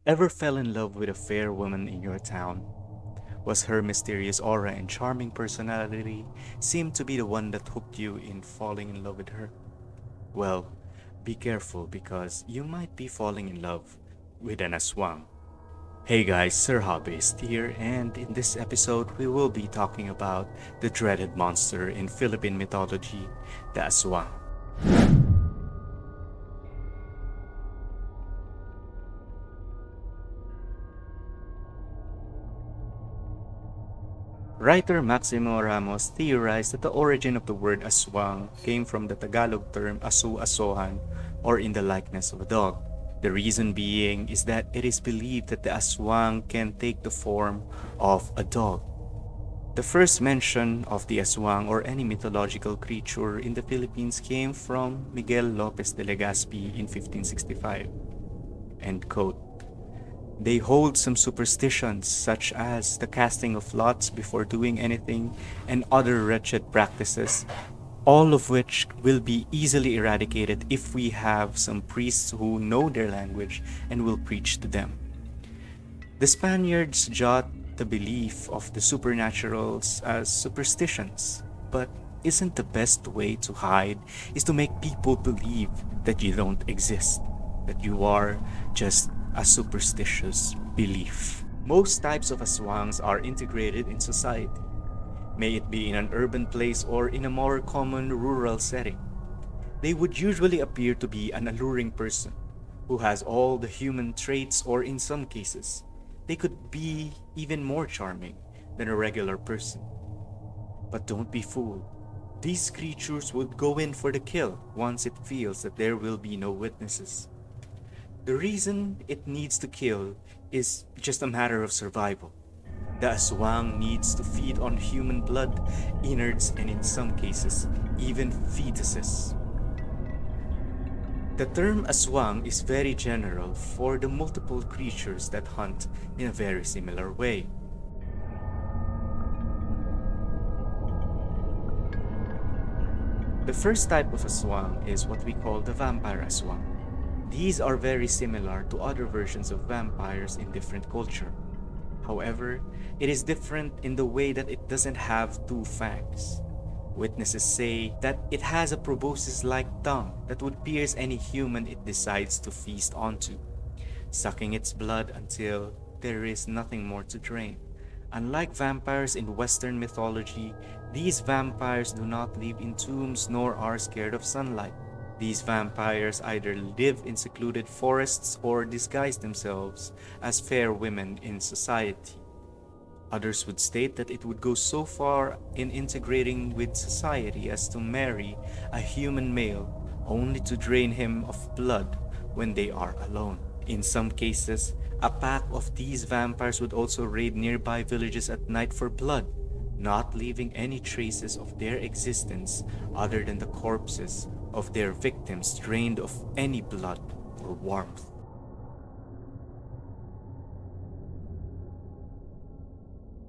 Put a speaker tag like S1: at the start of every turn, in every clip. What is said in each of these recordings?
S1: Ever fell in love with a fair woman in your town? Was her mysterious aura and charming personality seemed to be the one that hooked you in falling in love with her? Well, be careful because you might be falling in love with an aswang. Hey guys, Sir Hobbyist here, and in this episode we will be talking about the dreaded monster in Philippine mythology, the aswang. Writer Maximo Ramos theorized that the origin of the word aswang came from the Tagalog term asu-asuhan, or in the likeness of a dog. The reason being is that it is believed that the aswang can take the form of a dog. The first mention of the aswang or any mythological creature in the Philippines came from Miguel Lopez de Legazpi in 1565. End quote. They hold some superstitions such as the casting of lots before doing anything and other wretched practices, all of which will be easily eradicated if we have some priests who know their language and will preach to them. The Spaniards jot the belief of the supernaturals as superstitions, but isn't the best way to hide is to make people believe that you don't exist, that you are just a superstitious belief. Most types of aswangs are integrated in society, may it be in an urban place or in a more common rural setting. They would usually appear to be an alluring person who has all the human traits, or in some cases, they could be even more charming than a regular person. But don't be fooled. These creatures would go in for the kill once it feels that there will be no witnesses. The reason it needs to kill is just a matter of survival. The aswang needs to feed on human blood, innards, and in some cases, even fetuses. The term aswang is very general for the multiple creatures that hunt in a very similar way. The first type of aswang is what we call the vampire-aswang. These are very similar to other versions of vampires in different culture. However, it is different in the way that it doesn't have two fangs. Witnesses say that it has a proboscis-like tongue that would pierce any human it decides to feast onto, sucking its blood until there is nothing more to drain. Unlike vampires in Western mythology, these vampires do not live in tombs nor are scared of sunlight. These vampires either live in secluded forests or disguise themselves as fair women in society. Others would state that it would go so far in integrating with society as to marry a human male only to drain him of blood when they are alone. In some cases, a pack of these vampires would also raid nearby villages at night for blood, not leaving any traces of their existence other than the corpses of their victims drained of any blood or warmth.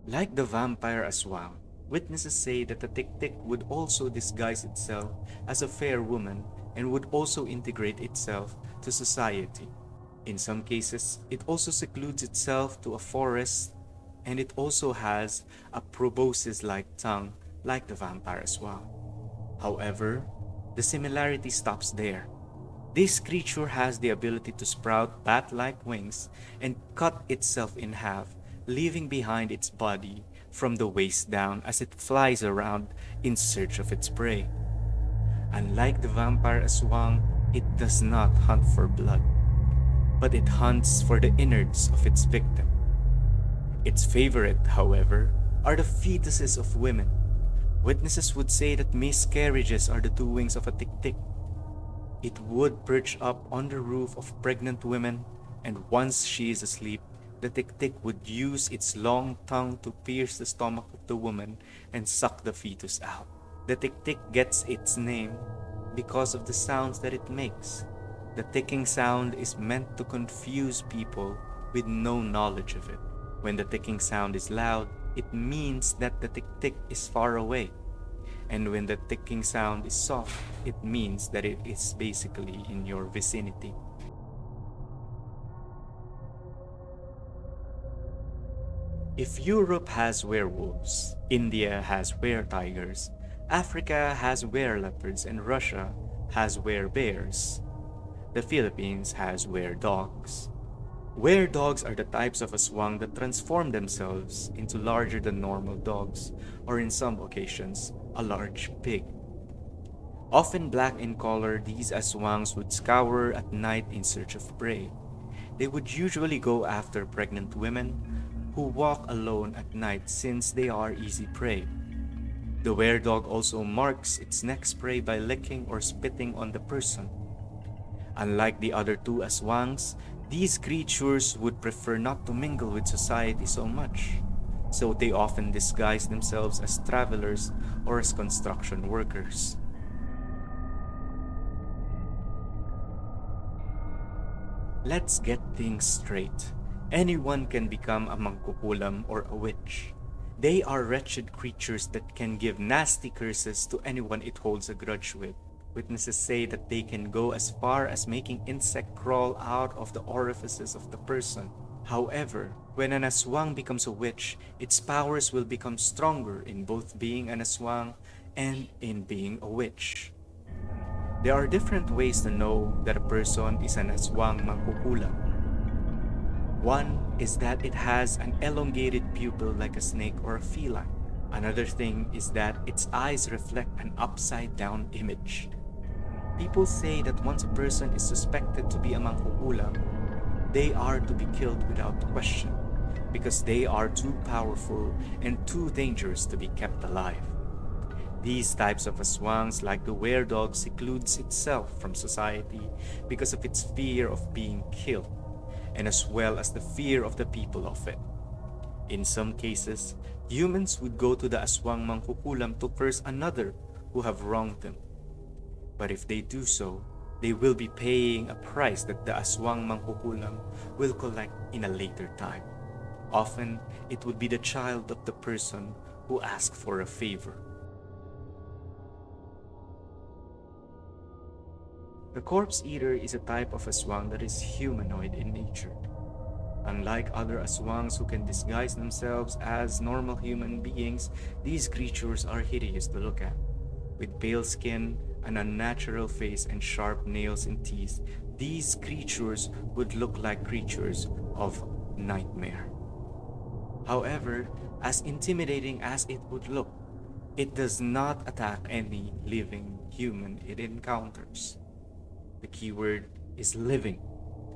S1: Like the vampire aswang, witnesses say that the TIK-TIK would also disguise itself as a fair woman and would also integrate itself to society. In some cases, it also secludes itself to a forest, and it also has a proboscis-like tongue like the vampire aswang. However, the similarity stops there. This creature has the ability to sprout bat-like wings and cut itself in half, leaving behind its body from the waist down as it flies around in search of its prey. Unlike the vampire aswang, it does not hunt for blood, but it hunts for the innards of its victim. Its favorite, however, are the fetuses of women. Witnesses would say that miscarriages are the doings of a TIK-TIK. It would perch up on the roof of pregnant women, and once she is asleep, the TIK-TIK would use its long tongue to pierce the stomach of the woman and suck the fetus out. The TIK-TIK gets its name because of the sounds that it makes. The ticking sound is meant to confuse people with no knowledge of it. When the ticking sound is loud, it means that the TIK-TIK is far away. And when the ticking sound is soft, it means that it is basically in your vicinity. If Europe has werewolves, India has were-tigers, Africa has were-leopards, and Russia has were-bears, the Philippines has were-dogs. Were-dogs are the types of aswang that transform themselves into larger than normal dogs, or in some occasions, a large pig. Often black in color, these aswangs would scour at night in search of prey. They would usually go after pregnant women who walk alone at night since they are easy prey. The were-dog also marks its next prey by licking or spitting on the person. Unlike the other two aswangs, these creatures would prefer not to mingle with society so much, so they often disguise themselves as travelers or as construction workers. Let's get things straight. Anyone can become a mangkukulam or a witch. They are wretched creatures that can give nasty curses to anyone it holds a grudge with. Witnesses say that they can go as far as making insects crawl out of the orifices of the person. However, when an aswang becomes a witch, its powers will become stronger in both being an aswang and in being a witch. There are different ways to know that a person is an aswang mangkukulam. One is that it has an elongated pupil like a snake or a feline. Another thing is that its eyes reflect an upside-down image. People say that once a person is suspected to be a mangkukulam, they are to be killed without question because they are too powerful and too dangerous to be kept alive. These types of aswangs, like the were-dog, secludes itself from society because of its fear of being killed, and as well as the fear of the people of it. In some cases, humans would go to the aswang mangkukulam to curse another who have wronged them. But if they do so, they will be paying a price that the aswang mangkukulam will collect in a later time. Often, it would be the child of the person who asked for a favor. The corpse eater is a type of aswang that is humanoid in nature. Unlike other aswangs who can disguise themselves as normal human beings, these creatures are hideous to look at. With pale skin, an unnatural face, and sharp nails and teeth, these creatures would look like creatures of nightmare. However, as intimidating as it would look, it does not attack any living human it encounters. The keyword is living.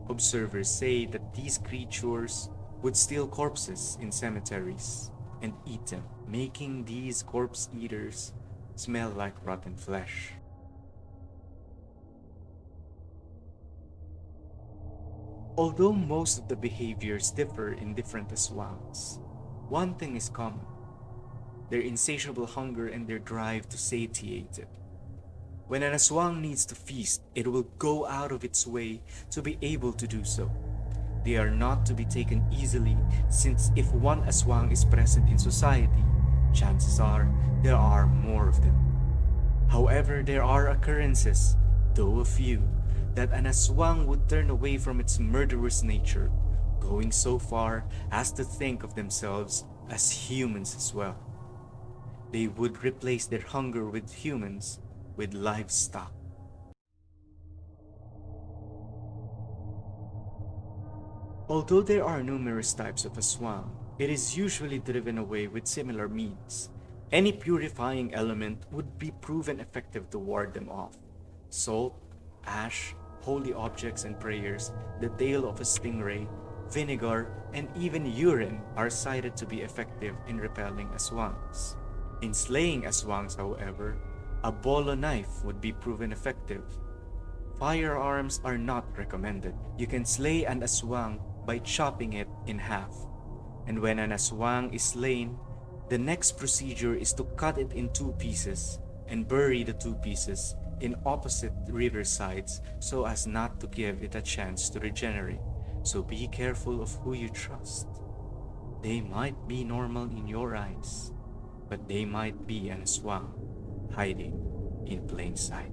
S1: Observers say that these creatures would steal corpses in cemeteries and eat them, making these corpse eaters smell like rotten flesh. Although most of the behaviors differ in different aswangs, one thing is common: their insatiable hunger and their drive to satiate it. When an aswang needs to feast, it will go out of its way to be able to do so. They are not to be taken easily, since if one aswang is present in society, chances are there are more of them. However, there are occurrences, though a few, that an aswang would turn away from its murderous nature, going so far as to think of themselves as humans as well. They would replace their hunger with humans with livestock. Although there are numerous types of aswang, it is usually driven away with similar means. Any purifying element would be proven effective to ward them off. Salt, ash, holy objects and prayers, the tail of a stingray, vinegar, and even urine are cited to be effective in repelling aswangs. In slaying aswangs, however, a bolo knife would be proven effective. Firearms are not recommended. You can slay an aswang by chopping it in half. And when an aswang is slain, the next procedure is to cut it in two pieces and bury the two pieces in opposite river sides so as not to give it a chance to regenerate. So be careful of who you trust. They might be normal in your eyes, but they might be an aswang hiding in plain sight.